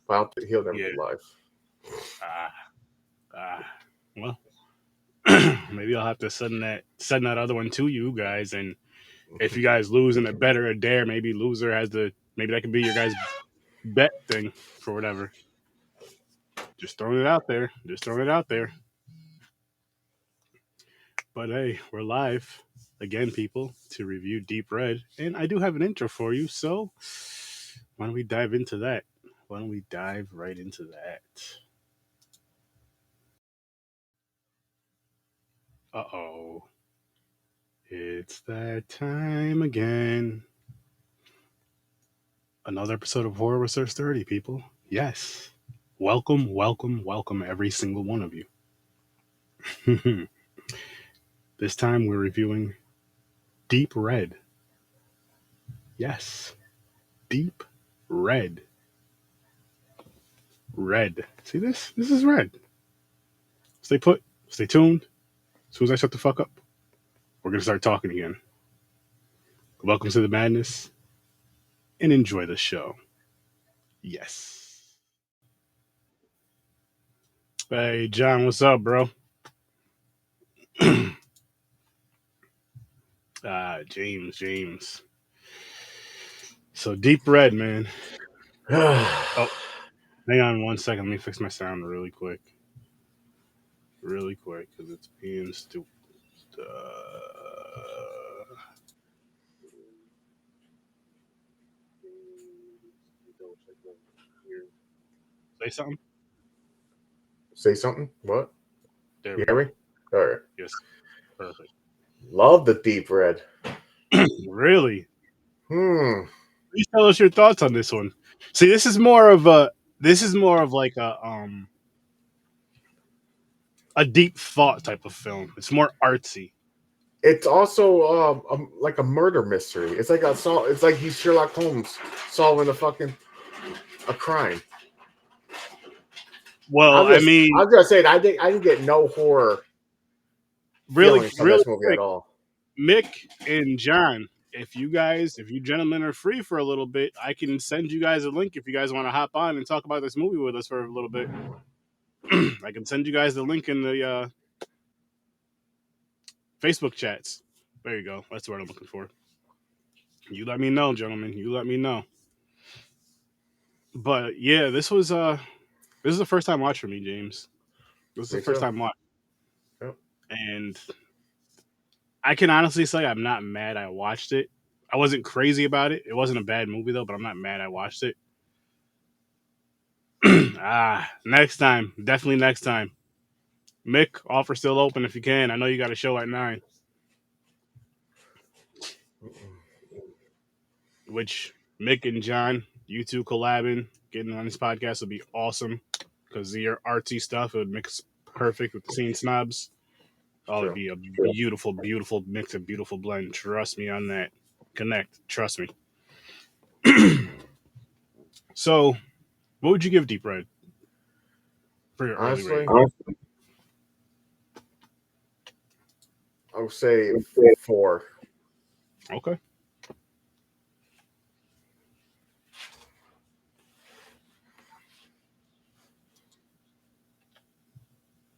But I don't think he'll never Yeah. be live. Well, maybe I'll have to send that other one to you guys, and if you guys lose in a bet or a dare, maybe loser has the maybe that could be your guys' bet thing for whatever. Just throwing it out there. Just throwing it out there. But hey, we're live again, people, to review Deep Red, and I do have an intro for you. So why don't we dive into that? Why don't we dive right into that? Uh-oh. It's that time again. Another episode of Horror with Sir Sturdy, people. Yes. Welcome, welcome, welcome, every single one of you. This time we're reviewing Deep Red. Yes. Deep Red. Red. See this? This is red. Stay put. Stay tuned. As soon as I shut the fuck up, we're going to start talking again. Welcome to the madness and enjoy the show. Yes. Hey, John, what's up, bro? James. So, Deep Red, man. Oh, hang on 1 second. Let me fix my sound really quick. Because it's being stupid. Say something? Say something? What? There You we hear go. me? All right. Yes. Perfect. Love the Deep Red. Really? Please tell us your thoughts on this one. See, this is more of like a deep thought type of film. It's more artsy. It's also like a murder mystery. It's like it's like he's Sherlock Holmes solving a crime. Well, I mean, I was gonna say I didn't get no horror feelings from really this movie quick, at all. Mick and John, if you gentlemen are free for a little bit, I can send you guys a link if you guys want to hop on and talk about this movie with us for a little bit. I can send you guys the link in the Facebook chats. There you go. That's what I'm looking for. You let me know, gentlemen. You let me know. But yeah, this is the first time watch for me, James. This is Me the first too. time watch, Yep. and I can honestly say I'm not mad I watched it. I wasn't crazy about it. It wasn't a bad movie though, but I'm not mad I watched it. Next time, definitely next time. Mick, offer still open if you can. I know you got a show at 9, which Mick and John, you two collabing, getting on this podcast would be awesome because your artsy stuff would mix perfect with the scene snobs. Oh, it'd True. be a beautiful, beautiful mix, a beautiful blend. Trust me on that. Connect. Trust me. So, what would you give Deep Red for your early Honestly, rating? I would say 4. Okay. It's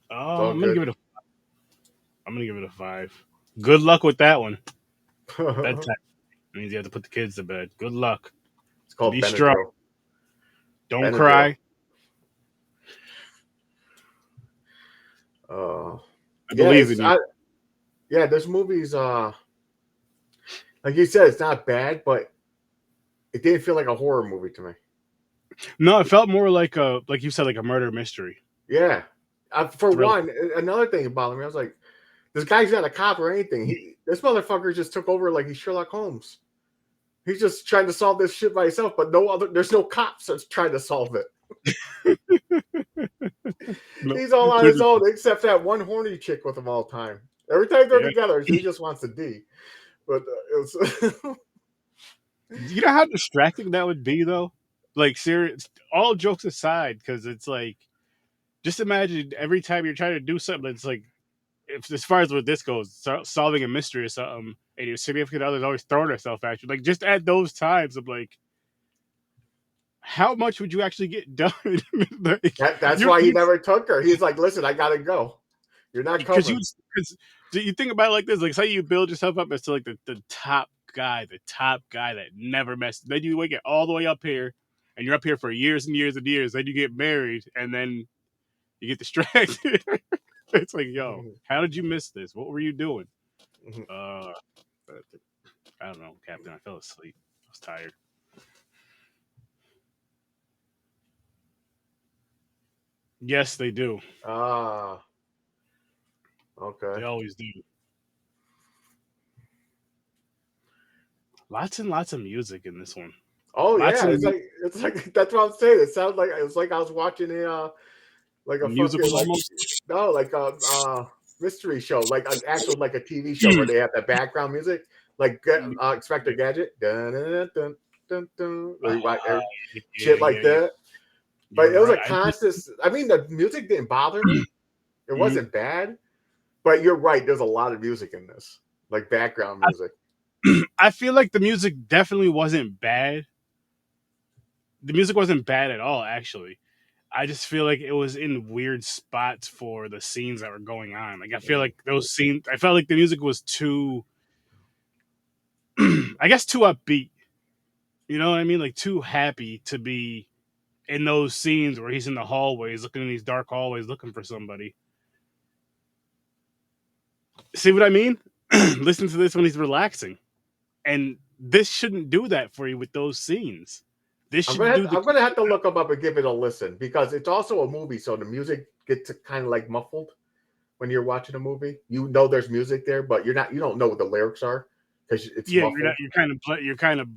all I'm gonna good. give it a. I'm gonna give it a 5. Good luck with that one. Bedtime means you have to put the kids to bed. Good luck. It's called Be strong. Benadryl. Don't cry. I Yeah, believe in you. there's movies. Like you said, it's not bad, but it didn't feel like a horror movie to me. No, it felt more like like you said, like a murder mystery. Yeah. For Thriller. one, another thing about me, I was like, this guy's not a cop or anything. This motherfucker just took over like he's Sherlock Holmes. He's just trying to solve this shit by himself, but there's no cops that's trying to solve it. No, He's all on his own, except that one horny chick with him all the time. Every time they're together, he just wants to D. But it's you know how distracting that would be, though. Like, serious. All jokes aside, because it's like, just imagine every time you're trying to do something. It's like, if as far as where this goes, solving a mystery or something, and your significant other's always throwing herself at you. Like, just at those times, I'm like, how much would you actually get done? Like, That's why he never took her. He's like, listen, I gotta go. You're not because coming. you think about it like this, like say you build yourself up as to like the top guy that never messed. Then you get all the way up here, and you're up here for years and years and years. Then you get married, and then you get distracted. It's like, yo, how did you miss this? What were you doing? I don't know, Captain. I fell asleep. I was tired. Yes, they do. Ah, They okay. always do. Lots and lots of music in this one. Oh Lots yeah, of it's like that's what I'm saying. It sounds like I was watching a like a fucking musical like almost. no like a mystery show, like an actual like a TV show where they have the background music, like Inspector Gadget, dun, dun, dun, dun, dun, or shit like Yeah. that. But You're it was a right. constant. I mean, the music didn't bother me. It Mhm. wasn't bad. But you're right. There's a lot of music in this, like background music. I feel like the music definitely wasn't bad. The music wasn't bad at all, actually. I just feel like it was in weird spots for the scenes that were going on. Like I feel like those scenes, I felt like the music was too, I guess, too upbeat. You know what I mean? Like too happy to be in those scenes where he's in the hallways, looking in these dark hallways, looking for somebody. See what I mean? Listen to this when he's relaxing, and this shouldn't do that for you with those scenes. This should do the I'm gonna have to look them up and give it a listen because it's also a movie, so the music gets kind of like muffled when you're watching a movie. You know there's music there, but you don't know what the lyrics are because it's yeah. muffled. You're kind of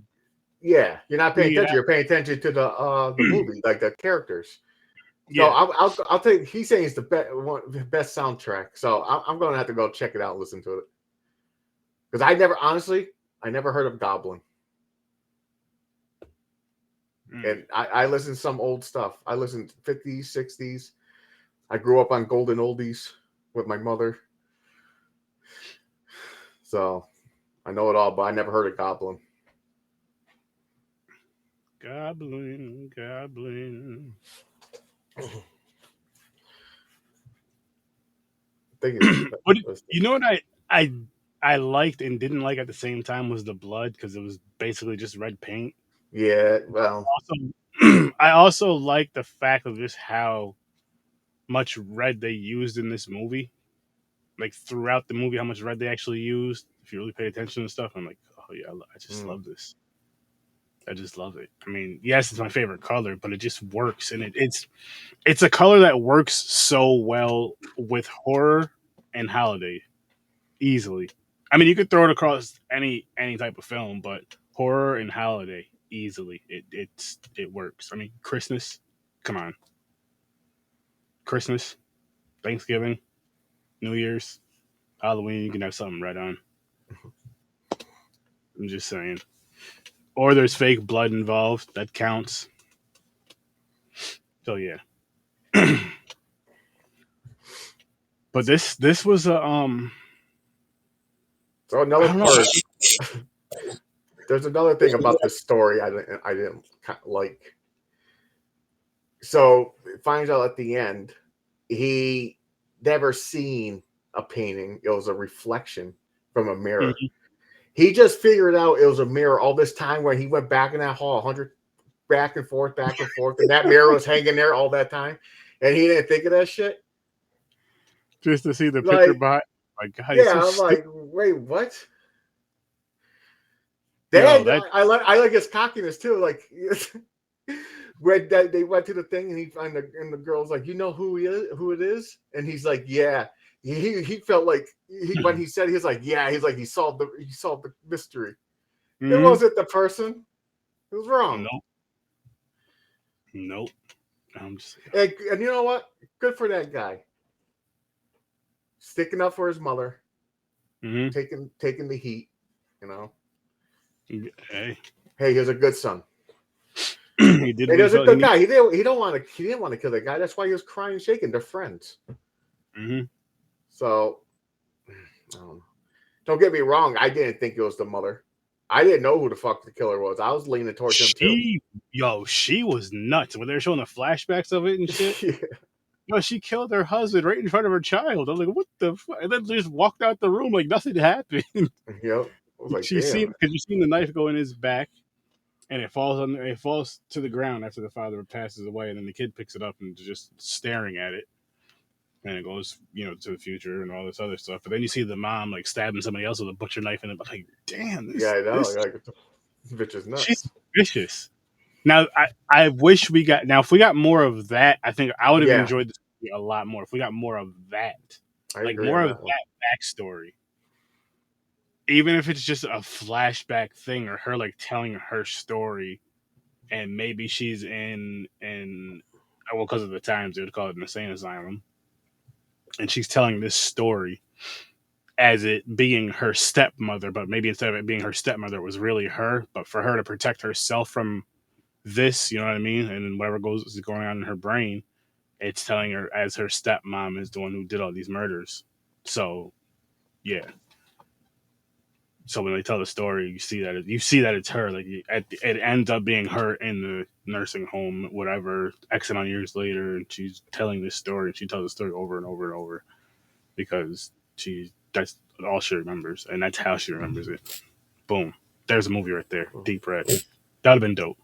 Yeah, you're not paying bringing it attention. out. You're paying attention to the movie, like the characters. So Yeah, I'll take. He's saying it's the best soundtrack. So I'm going to have to go check it out and listen to it because I never heard of Goblin, and I listen to some old stuff. I listen to 50s, 60s. I grew up on golden oldies with my mother, so I know it all. But I never heard of Goblin. Goblin. Thing is, But you know what I I liked and didn't like at the same time was the blood because it was basically just red paint. yeah, well, Also, I also like the fact of just how much red they used in this movie. Like throughout the movie, how much red they actually used. If you really pay attention to stuff, I'm like, oh yeah, I just love this. I just love it. I mean, yes, it's my favorite color, but it just works, and it's a color that works so well with horror and holiday easily. I mean, you could throw it across any type of film, but horror and holiday easily. It works. I mean, Christmas, come on, Christmas, Thanksgiving, New Year's, Halloween, you can have something right on. I'm just saying. Or there's fake blood involved. That counts. So yeah. But this was a so I another don't know. part. There's another thing about this story I didn't like. So it finds out at the end he never seen a painting. It was a reflection from a mirror. Mhm. He just figured out it was a mirror all this time when he went back in that hall 100 back and forth, and that mirror was hanging there all that time, and he didn't think of that shit. Just to see the picture Like, behind. My God, he's so yeah, I'm stupid. like, wait, what? Yo, Then that I like his cockiness too. Like when they went to the thing and the girl's like, you know who it is, and he's like, yeah. He felt like when he said he was like, yeah, he's like he solved the mystery. It mm, wasn't the person. It was wrong. nope, nope. I'm just And you know what? Good for that guy. Sticking up for his mother, mm-hmm. taking the heat. You know, Hey, hey, he's a good son. he did Hey, what he there's a felt he good needed. guy. He didn't want to kill that guy. That's why he was crying and shaking. They're friends. Mm-hmm. So don't get me wrong. I didn't think it was the mother. I didn't know who the fuck the killer was. I was leaning towards him too. She was nuts when they were showing the flashbacks of it and shit. Yeah. Yo, she killed her husband right in front of her child. I'm like, what the fuck? And then just walked out the room like nothing happened. Yep. I was like, She damn. seen because you seen the knife go in his back, and it falls to the ground after the father passes away, and then the kid picks it up and just staring at it, and it goes, to the future and all this other stuff. But then you see the mom like stabbing somebody else with a butcher knife in it. Like, damn, Yeah, I know. this Like, this bitch is she's nuts. vicious. Now, I wish we got if we got more of that, I think I would have Yeah, enjoyed this movie a lot more if we got more of that, I like agree more on of that one. that backstory. Even if it's just a flashback thing or her like telling her story, and maybe she's in well, because of the times they would call it an insane asylum, and she's telling this story as it being her stepmother, but maybe instead of it being her stepmother, it was really her, but for her to protect herself from this, you know what I mean, and whatever is going on in her brain, it's telling her as her stepmom is the one who did all these murders. So yeah. So when they tell the story, you see that it's her. Like it ends up being her in the nursing home, whatever. X amount of years later, and she's telling this story. And she tells the story over and over and over because that's all she remembers, and that's how she remembers it. Boom. There's a movie right there. Deep Red. That'd have been dope.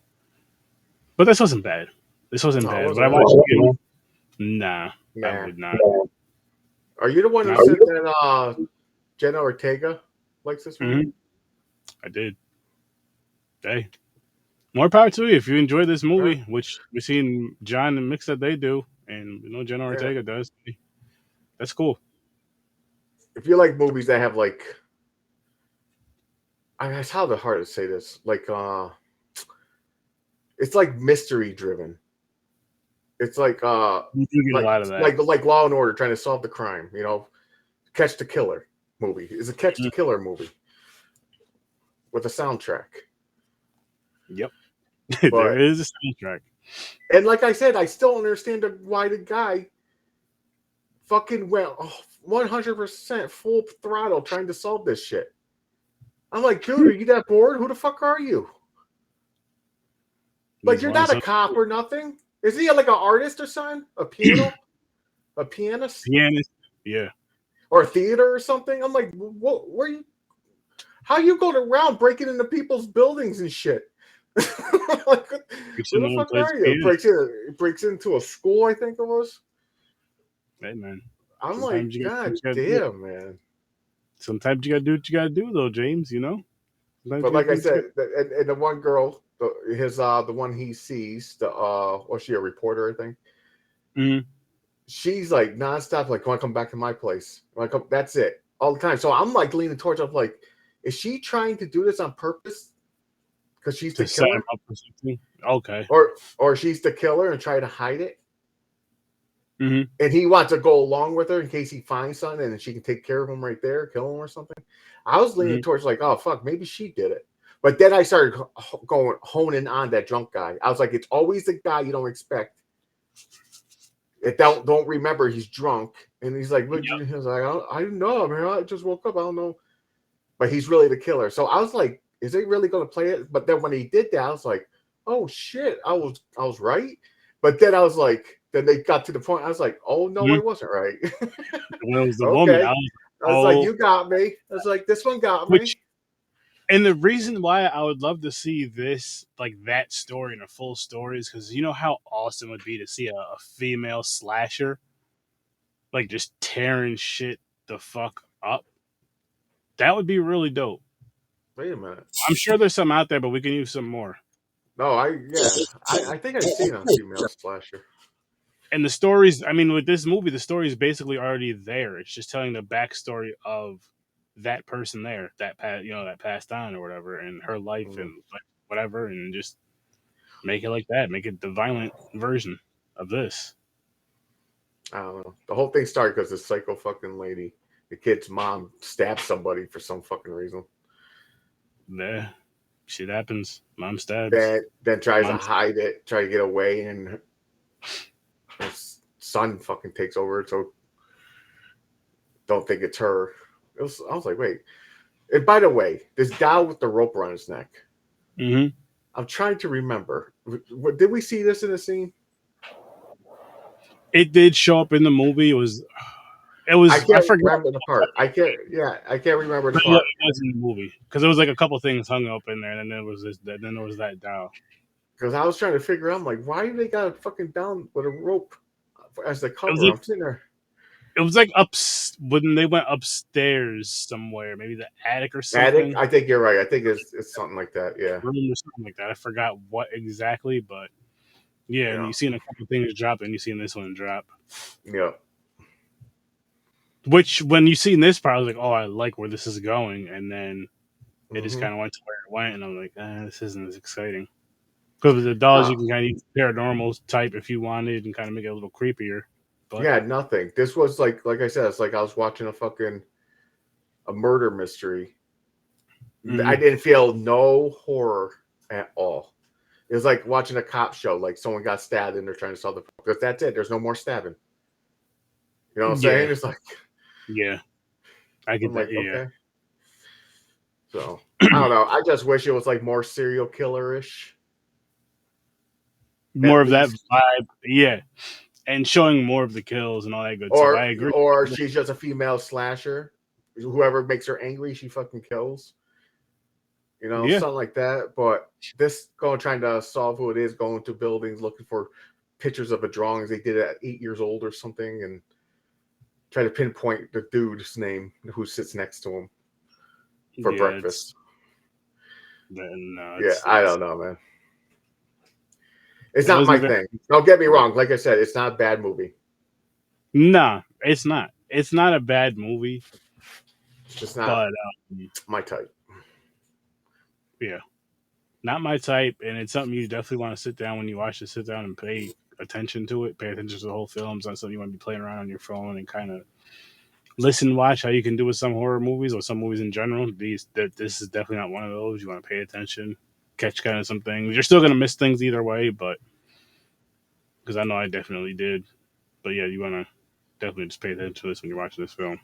But this wasn't bad. This wasn't No, it bad. Would I wasn't watch bad. it again? Nah, I Nah. would not. Are you the one who Not. said that Jenna Ortega likes this movie? Mhm. I did. Hey, more power to you if you enjoy this Huh? movie, which we've seen John and Mix that they do, and Jenna Yeah. Ortega does. That's cool. If you like movies that have like, I mean, it's how the hard to say this. Like, it's like mystery driven. It's like You do get a like lot of that. like Law and Order trying to solve the crime. Catch the Killer movie is a Catch the Mm. Killer movie with a soundtrack. Yep, But there is a soundtrack. and like I said, I still understand why the guy fucking went 100% full throttle trying to solve this shit. I'm like, dude, are you that bored? Who the fuck are you? Like, He's you're wanting not a some cop or nothing. Is he like an artist or something? A pianist, pianist. Yeah, or a theater or something? I'm like, what? Where you? How you going around breaking into people's buildings and shit? Like, who the fuck plays are you? piano. Breaks into a school, I think it was. Hey man, I'm like, sometimes you got God you gotta do it. damn, man. Sometimes you gotta do what you gotta do, though, James. Sometimes But you gotta like I do what you said, gotta. and the one girl, the one he sees, was she a reporter? I think Mm-hmm. she's like nonstop, like, want to come back to my place? Like, that's it all the time. So I'm like leaning towards, I'm like, is she trying to do this on purpose? Because she's the To set him killer, up for something. Okay. or she's the killer and try to hide it, Mm-hmm. and he wants to go along with her in case he finds something, and she can take care of him right there, kill him or something. I was leaning Mm-hmm. towards like, oh fuck, maybe she did it. But then I started going honing on that drunk guy. I was like, it's always the guy you don't expect. It don't remember he's drunk, and he's like, Yep. he's like, I don't know, man. I just woke up. I don't know, but he's really the killer. So I was like, is he really going to play it? But then when he did that, I was like, oh shit, I was right. But then I was like, then they got to the point. I was like, oh no, I Mm-hmm. wasn't right. When it was the woman, Okay. I was like, oh, you got me. I was like, this one got me. which and the reason why I would love to see this, like that story in a full story, is because you know how awesome it would be to see a female slasher, like just tearing shit the fuck up. That would be really dope. Wait a minute. I'm sure there's some out there, but we can use some more. No, I think I've seen a female slasher. And the stories, I mean, with this movie, the story is basically already there. It's just telling the backstory of that person there, that passed on or whatever, and her life Mm, and like, whatever, and just make it like that. Make it the violent version of this. I don't know. The whole thing started because this psycho fucking lady, the kid's mom, stabbed somebody for some fucking reason. Yeah, shit happens. Mom stabs. Then tries to Mom. hide it, try to get away, and her son fucking takes over. So don't think it's her. I was like, wait. And by the way, this guy with the rope around his neck. Mm-hmm. I'm trying to remember. Did we see this in the scene? It did show up in the movie. It was. I I can't forgot. remember the part. I can't. Yeah, I can't remember the But yeah, part it was in the movie because there was like a couple things hung up in there, and then there was this. Then there was that doll. because I was trying to figure out. I'm like, why do they got a fucking down with a rope as the It was cover? like I'm sitting there. it was like up when they went upstairs somewhere, maybe the attic or Attic. something, I think you're right. I think it's something like that. Yeah. room or something like that. I forgot what exactly, but yeah, and Yeah. you seen a couple things drop, and you seen this one drop. Yeah. Which when you seen this part, I was like, oh, I like where this is going, and then it just Mm-hmm. kind of went to where it went, and I'm like, this isn't as exciting. Because with the dolls, you No. can kind of use paranormal type if you wanted, and kind of make it a little creepier. But Yeah. Nothing. This was like I said. It's like I was watching a murder mystery. I mm, didn't feel no horror at all. It was like watching a cop show. Like someone got stabbed and they're trying to solve the problem. Because that's it. There's no more stabbing. You know what I'm yeah, saying? It's like yeah, I I'm get that. like, Yeah, okay. So I don't know. I just wish it was like more serial killer-ish. more At of that least. vibe. Yeah, and showing more of the kills and all that good stuff. Or I agree. or she's just a female slasher. Whoever makes her angry, she fucking kills. You know, Yeah, something like that. But this going trying to solve who it is, going to buildings looking for pictures of a drawings they did at 8 years old or something, and try to pinpoint the dude's name who sits next to him for yeah, breakfast. no, Yeah, I it's don't know, man. It's it not my wasn't very. thing. Don't get me Yeah. wrong. Like I said, it's not a bad movie. Nah, it's not. It's not a bad movie, It's just not but my type. yeah, not my type. And it's something you definitely want to sit down when you watch it. Sit down and pay attention to it. Pay attention to the whole film. It's not something you want to be playing around on your phone and kind of listen, watch how you can do with some horror movies or some movies in general. This is definitely not one of those. You want to pay attention, catch kind of some things. You're still gonna miss things either way, but because I know I definitely did. But yeah, you want to definitely just pay attention to this when you're watching this film.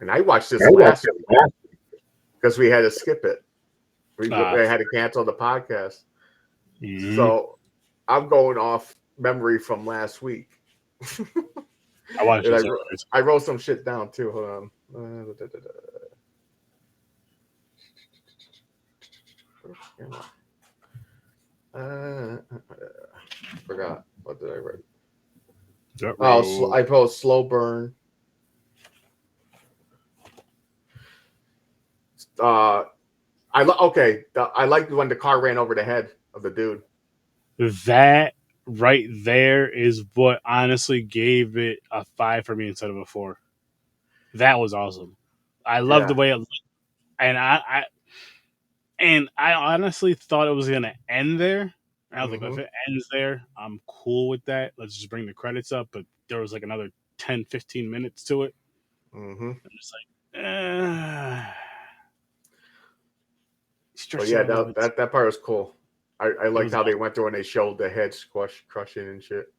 And I watched I this watched last it week last. because we had to skip it. We Uh, had to cancel the podcast. mm-hmm. So I'm going off memory from last week. I watched And this. I wrote some shit down too. Hold on. Forgot. What did I write? Oh, I wrote slow burn. I like when the car ran over the head of the dude. That right there is what honestly gave it a 5 for me instead of a 4. That was awesome. I love the Yeah. way it looked, and I honestly thought it was gonna end there. I was like, Mm-hmm. if it ends there, I'm cool with that. Let's just bring the credits up. But there was like another 10, 15 minutes to it. Mm-hmm. I'm just like, eh. But Stretched yeah, out a little bit. that part was cool. I It liked was how they went through and they showed the head crushing and shit.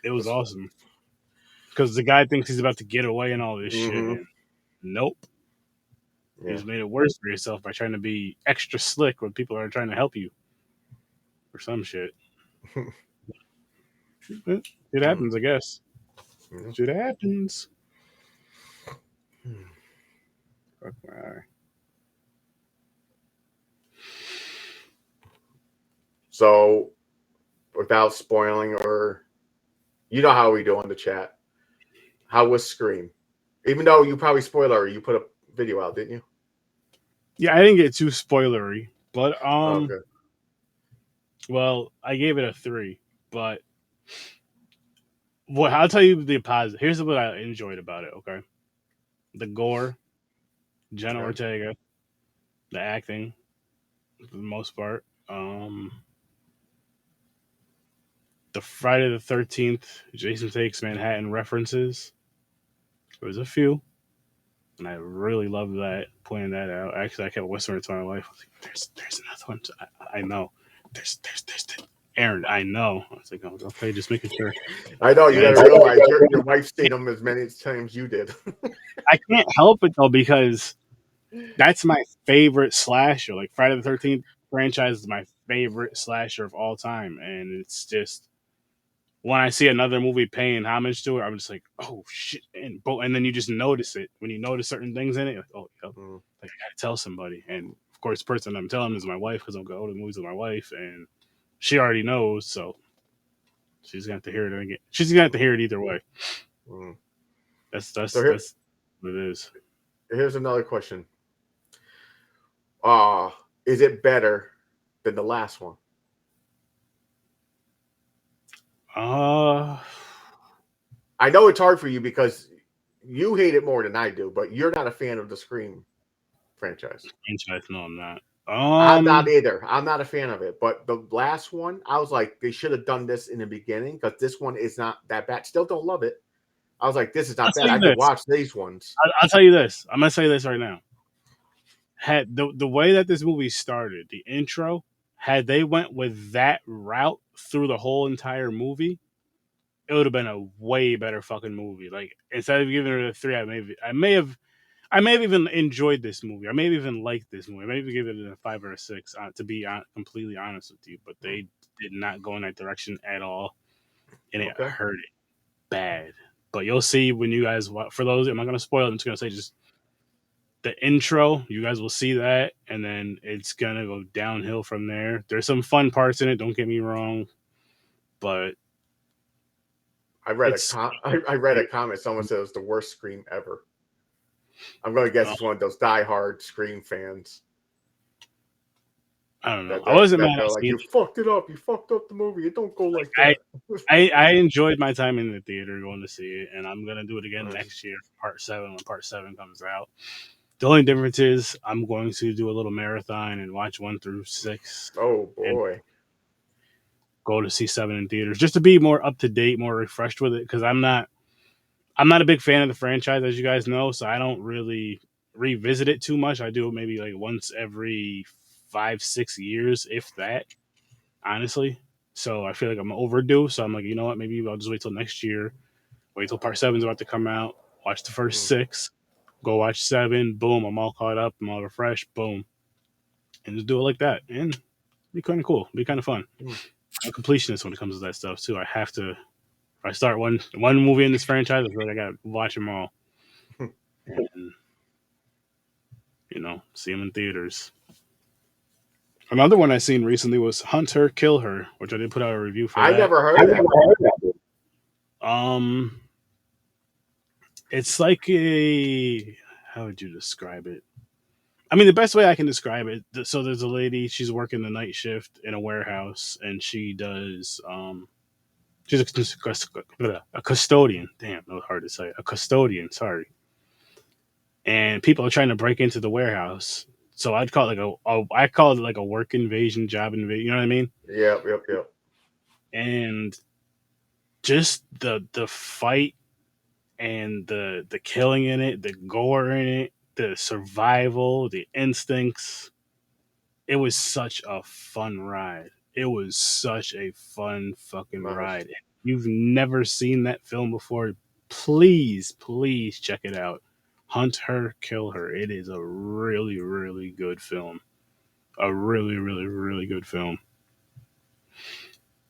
it was awesome because the guy thinks he's about to get away and all this shit, Mm-hmm. and nope. You Yeah. just made it worse for yourself by trying to be extra slick when people are trying to help you or some shit. It happens, I guess. Shit happens. Fuck my eye. So, without spoiling, or you know how we do on the chat, how was Scream? Even though you probably spoiler, you put a video out, didn't you? Yeah, I didn't get too spoilery, but Oh, good. well, I gave it a 3. But what I'll tell you the positive. Here's what I enjoyed about it. Okay, the gore, Jenna Okay. Ortega, the acting, for the most part. The Friday the 13th, Jason Takes Manhattan references. There was a few, and I really loved that. Pointing that out. Actually, I kept whispering to my wife, I was like, "There's another one." I know. There's Aaron, I know. I was like, oh, okay, just making sure. I know you And gotta realize your wife's seen them as many times you did. I can't help it though because that's my favorite slasher. Like Friday the 13th franchise is my favorite slasher of all time, and it's just when I see another movie paying homage to it, I'm just like, oh shit, and then you just notice it when you notice certain things in it. Like, oh, yep, like I gotta tell somebody, and of course, the person I'm telling is my wife because I'll go to the movies with my wife, and she already knows, so she's gonna have to hear it again. She's gonna have to hear it either way. Mm. That's So that's what it is. here's another question. Is it better than the last one? Uh, I know it's hard for you because you hate it more than I do, but you're not a fan of the Scream franchise. franchise? No, I'm not. I'm not either. I'm not a fan of it. But the last one, I was like, they should have done this in the beginning because this one is not that bad. Still don't love it. I was like, this is I'll not tell bad. you I could this. watch these ones. I'll tell you this. I'm gonna say this right now. Had the way that this movie started, the intro, had they went with that route through the whole entire movie, it would have been a way better fucking movie. Like instead of giving it a 3, I may have even enjoyed this movie. I may have even liked this movie. I may have given it a 5 or a 6. To be completely honest with you, but they did not go in that direction at all, and it Okay. hurt it bad. But you'll see when you guys. For those, I'm not gonna spoil it. I'm just gonna say just the intro. You guys will see that, and then it's gonna go downhill from there. There's some fun parts in it. Don't get me wrong, but I read it's. I read a comment. Someone said it was the worst Scream ever. I'm going to guess it's one of those diehard Scream fans. I don't know. I wasn't mad at like, you fucked it up. You fucked up the movie. It don't go like that. I enjoyed my time in the theater going to see it, and I'm gonna do it again next year, Part 7, when Part 7 comes out. The only difference is I'm going to do a little marathon and watch 1 through 6. Oh And boy. go to see 7 in theaters just to be more up to date, more refreshed with it. Because I'm not a big fan of the franchise, as you guys know, so I don't really revisit it too much. I do it maybe like once every 5-6 years, if that. Honestly, so I feel like I'm overdue. So I'm like, you know what? Maybe I'll just wait till next year. Wait till Part 7's about to come out. Watch the first 6. Go watch 7. Boom, I'm all caught up. I'm all refreshed. Boom, and just do it like that. And be kind of cool. Be kind of fun. I'm a completionist when it comes to that stuff too. I have to. If I start one movie in this franchise, I feel like I gotta watch them all, and see them in theaters. Another one I seen recently was Hunt Her, Kill Her, which I did put out a review for. I never heard of that. It's like a, how would you describe it? I mean, the best way I can describe it. So there's a lady. She's working the night shift in a warehouse, and she does. She's a custodian. Damn, that was hard to say. A custodian. Sorry. And people are trying to break into the warehouse. So I'd call it I call it like a work invasion, job invasion. You know what I mean? Yep. And just the fight and the killing in it, the gore in it, the survival, the instincts. It was such a fun ride. It was such a fun fucking ride. If you've never seen that film before, please check it out. Hunt Her, Kill Her. It is a really, really good film. A really, really, really good film.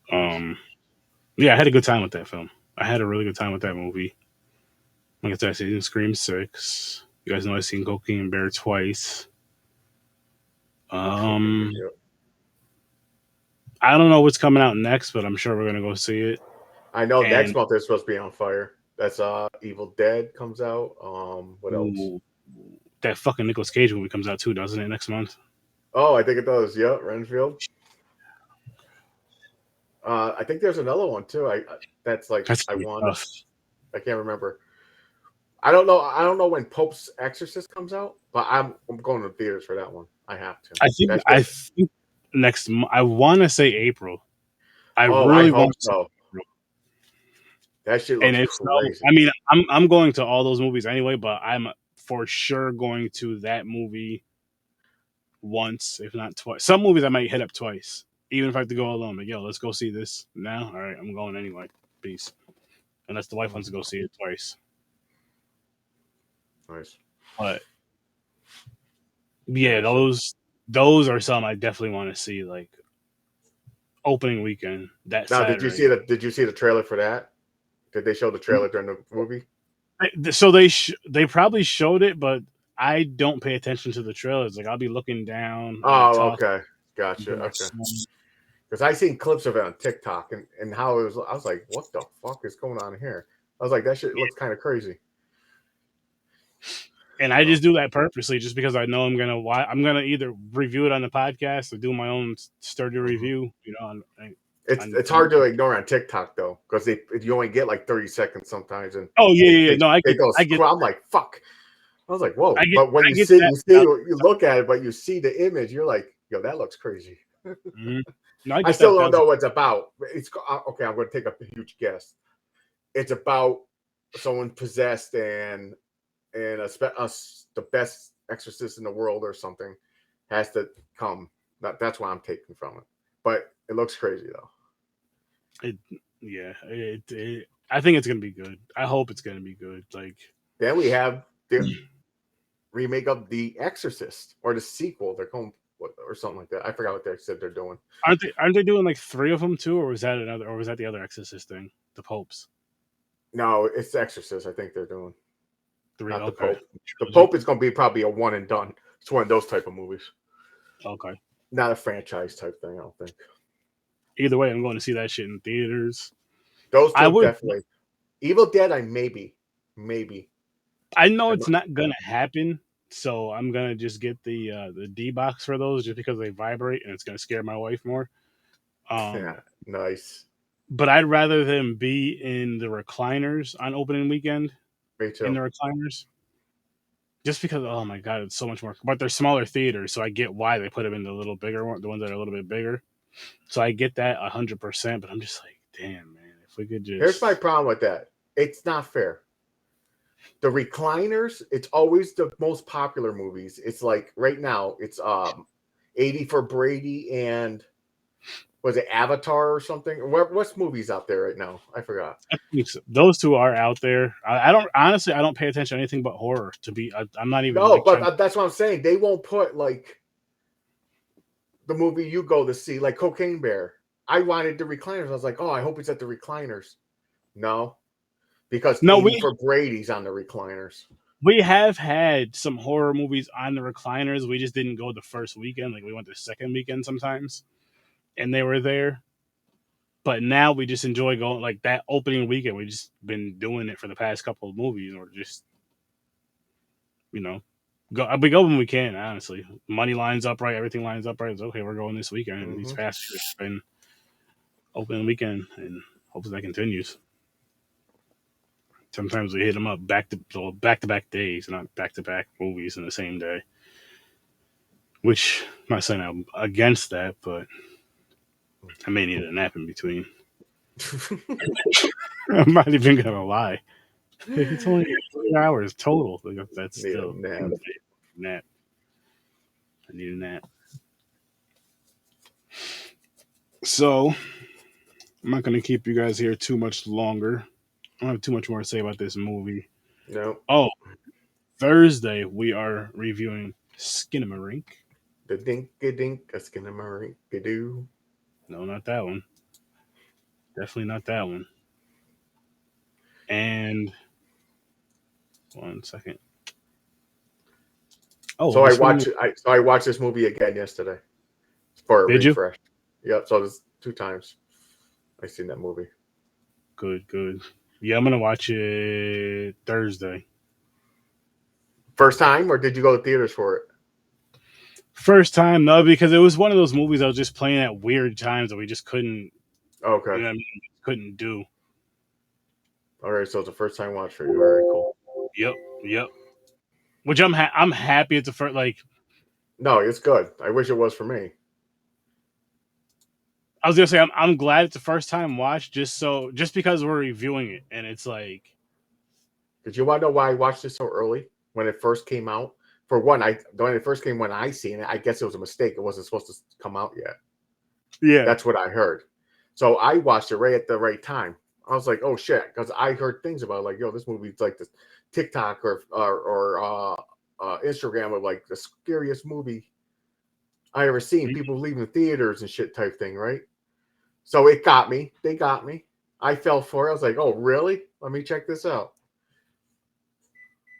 Yeah, I had a good time with that film. I had a really good time with that movie. Like I said, I seen Scream 6. You guys know I've seen Cocaine Bear twice. I don't know what's coming out next, but I'm sure we're gonna go see it. I know next month they're supposed to be on fire. That's Evil Dead comes out. What else? That fucking Nicolas Cage movie comes out too, doesn't it? Next month. Oh, I think it does. Yeah, Renfield. I think there's another one too. I can't remember. I don't know. I don't know when Pope's Exorcist comes out, but I'm going to theaters for that one. I have to. I think next. I want to say April. I really hope so. That shit looks crazy. So, I mean, I'm going to all those movies anyway, but I'm for sure going to that movie once, if not twice. Some movies I might hit up twice. Even if I have to go alone, like, yo, let's go see this now. All right, I'm going anyway. Peace. Unless the wife wants to go see it twice. Nice. But yeah, Nice. those are some I definitely want to see. Like opening weekend that Now, Saturday. Did you see the trailer for that? Did they show the trailer during the movie? So they probably showed it, but I don't pay attention to the trailers. Like I'll be looking down, I'll be Oh, talking okay. Gotcha. to my Okay. son. Because I seen clips of it on TikTok and how it was. I was like, what the fuck is going on here? I was like, that shit looks kind of crazy. And I So, just do that purposely, just because I know I'm gonna either review it on the podcast or do my own sturdy review. You know, it's hard to ignore on TikTok though, because you only get like 30 seconds sometimes, and oh yeah. No, they go I get scroll. I'm like, fuck. I was like, whoa. But when I get that. you look at it, but you see the image, you're like, yo, that looks crazy. Mm-hmm. No, I I get that still don't 1,000. know what it's about. It's okay. I'm going to take a huge guess. It's about someone possessed and the best exorcist in the world or something has to come. That's what I'm taking from it. But it looks crazy though. I think it's gonna be good. I hope it's gonna be good. Like Then we have the remake of The Exorcist or the sequel. They're calling or something like that. I forgot what they said they're doing. aren't they doing like 3 of them too, or was that the other Exorcist thing? The Popes. No, it's The Exorcist. I think they're doing 3, not the okay. Pope. The Pope is going to be probably a one and done. It's one of those type of movies. Okay. Not a franchise type thing. I don't think. Either way, I'm going to see that shit in theaters. Those I two would. definitely. Evil Dead, maybe. I know it's not gonna happen, so I'm gonna just get the D box for those, just because they vibrate and it's gonna scare my wife more. Yeah, nice. But I'd rather them be in the recliners on opening weekend, Me in too. the recliners, just because, oh my god, it's so much more. But they're smaller theaters, so I get why they put them in the little bigger one, the ones that are a little bit bigger. So I get that 100%. But I'm just like, damn man, if we could Here's my just. problem with that. It's not fair. The recliners, it's always the most popular movies. It's like right now, it's 80 for Brady and was it Avatar or something? What's movies out there right now? I forgot. I think those two are out there. I don't honestly. I don't pay attention to anything but horror. I'm not even No, like trying. but that's what I'm saying. They won't put like the movie you go to see, like Cocaine Bear. I wanted the recliners. I was like, oh, I hope it's at the recliners. No, because No, 80 for Brady's on the recliners. we have had some horror movies on the recliners. We just didn't go the first weekend. Like we went the second weekend sometimes, and they were there. But now we just enjoy going like that opening weekend. We just been doing it for the past couple of movies, or just you know we go when we can. Honestly, money lines up right, everything lines up right. It's okay. We're going this weekend. And these past few have been opening weekend, and hopefully that continues. Sometimes we hit them up back to back days, not back to back movies in the same day. Which I'm not saying I'm against that, but I may need a nap in between. I'm not even gonna lie. It's only 3 hours total. Like, that's Need a still nap. nap. I need a nap. So I'm not gonna keep you guys here too much longer. I don't have too much more to say about this movie. No. Oh, Thursday we are reviewing Skinamarink. The dink a dink a skinnamarink a doo. No, not that one. Definitely not that one. And 1 second. Oh, So this one. I watched this movie again yesterday for a Did you? refresh. Yep. So there's 2 times I seen that movie. Good, good. Yeah, I'm gonna watch it Thursday. First time, or did you go to theaters for it? First time, no, because it was one of those movies I was just playing at weird times that we just couldn't, Okay. you know what I mean? Couldn't do. All right. So it's a first time watch for you. Very cool. Yep, yep. Which I'm happy it's the first. Like No, it's good. I wish it was for me. I was gonna say, I'm glad it's the first time watch, just because we're reviewing it, and it's like. Did you want to know why I watched it so early when it first came out? For one, when it first came when I seen it, I guess it was a mistake. It wasn't supposed to come out yet. Yeah. That's what I heard. So I watched it right at the right time. I was like, oh shit, because I heard things about it, like, yo, this movie's like this TikTok or Instagram of like the scariest movie I ever seen. People leaving theaters and shit type thing, right? So it got me. They got me. I fell for it. I was like, oh really? Let me check this out.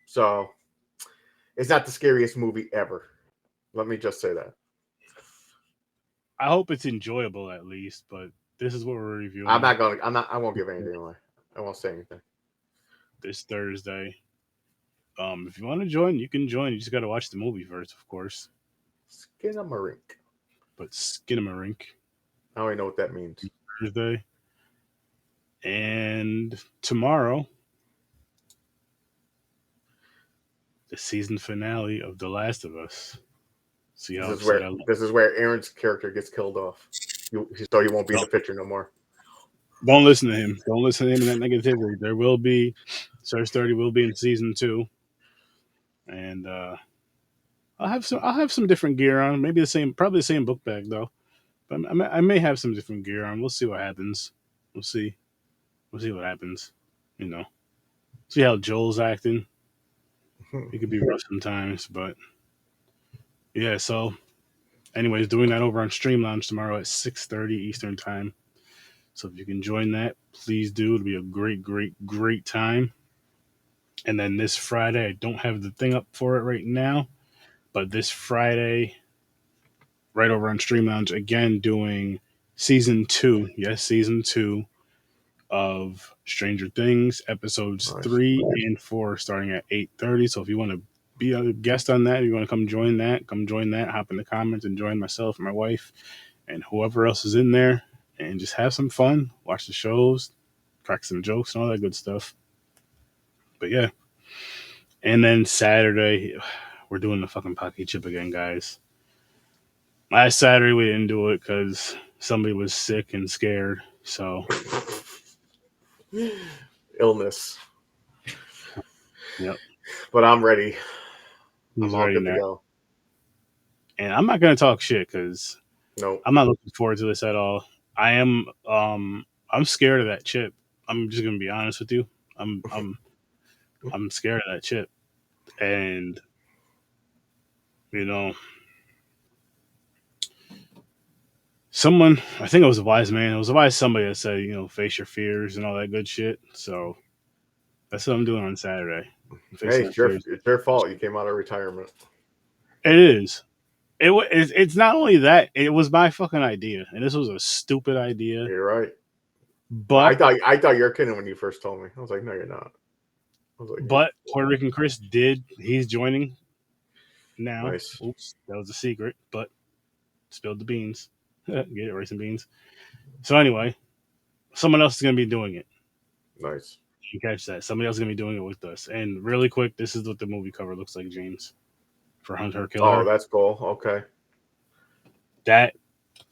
So it's not the scariest movie ever. Let me just say that. I hope it's enjoyable at least, but this is what we're reviewing. I won't give anything away. I won't say anything. This Thursday. If you want to join, you can join. You just got to watch the movie first, of course. Skinamarink. But Skinamarink. I don't even know what that means. Thursday. And tomorrow, the season finale of The Last of Us. See how this is where Aaron's character gets killed off. So he won't be in the picture no more. Don't listen to him. Don't listen to him in that negativity. There will be Sir Sturdy will be in season 2. And I'll have some different gear on. Maybe probably the same book bag though. But I may have some different gear on. We'll see what happens. We'll see what happens. You know, see how Joel's acting. He could be rough sometimes, but yeah. So, anyways, doing that over on Stream Lounge tomorrow at 6:30 Eastern time. So if you can join that, please do. It'll be a great time. And then this Friday, I don't have the thing up for it right now, but this Friday, right over on Stream Lounge, again doing season 2. Yes, season 2 of Stranger Things, episodes 3 and 4, starting at 8:30. So if you want to be a guest on that, you want to come join that, hop in the comments and join myself and my wife and whoever else is in there and just have some fun, watch the shows, crack some jokes and all that good stuff. But yeah. And then Saturday, we're doing the fucking Pocky Chip again, guys. Last Saturday we didn't do it because somebody was sick and scared. So illness. Yep. But I'm ready. He's I'm all ready good now. to go. And I'm not gonna talk shit because nope. I'm not looking forward to this at all. I am I'm scared of that chip. I'm just gonna be honest with you. I'm scared of that chip. And you know, someone, I think it was a wise man, it was a wise somebody that said, you know, face your fears and all that good shit. So that's what I'm doing on Saturday. Hey, it's your fault. You came out of retirement. It is. It's not only that, it was my fucking idea. And this was a stupid idea. You're right. But I thought you were kidding when you first told me. I was like, no, you're not. I was like, but Puerto Rican Chris he's joining now. Nice. Oops, that was a secret, but spilled the beans. Get it, rice and beans. So anyway, someone else is going to be doing it. Nice. You catch that. Somebody else is going to be doing it with us. And really quick, this is what the movie cover looks like, James, for Hunter Killer. Oh, that's cool. Okay.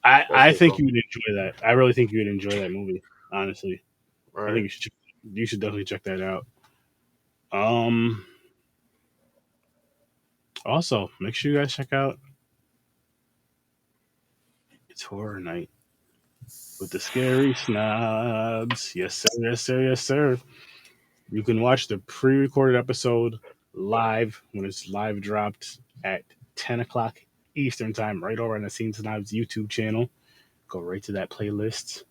I think you would enjoy that. I really think you would enjoy that movie, honestly. Right. I think you should definitely check that out. Also, make sure you guys check out It's Horror Night with the Scary Snobs. Yes, sir. Yes, sir. Yes, sir. You can watch the pre-recorded episode live when it's live dropped at 10 o'clock Eastern time, right over on the Scene Snobs YouTube channel. Go right to that playlist.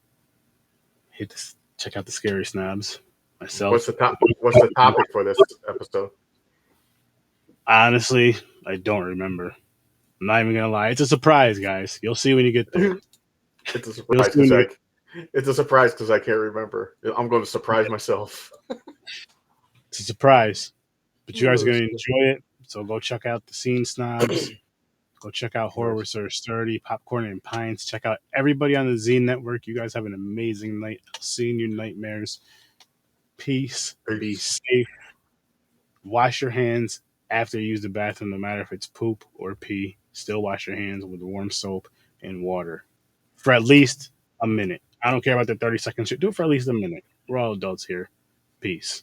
Check out the Scary Snobs. Myself. What's the topic for this episode? Honestly, I don't remember. I'm not even gonna lie. It's a surprise, guys. You'll see when you get there. It's a surprise because I can't remember. I'm going to surprise myself. It's a surprise, but you guys are going to enjoy it. So go check out the Scene Snobs. Go check out Horror with Sir Sturdy, Popcorn and Pints. Check out everybody on the Zine Network. You guys have an amazing night. I'll see you in your nightmares. Peace. Be safe. Wash your hands after you use the bathroom, no matter if it's poop or pee. Still wash your hands with warm soap and water for at least a minute. I don't care about the 30 second shit. Do it for at least a minute. We're all adults here. Peace.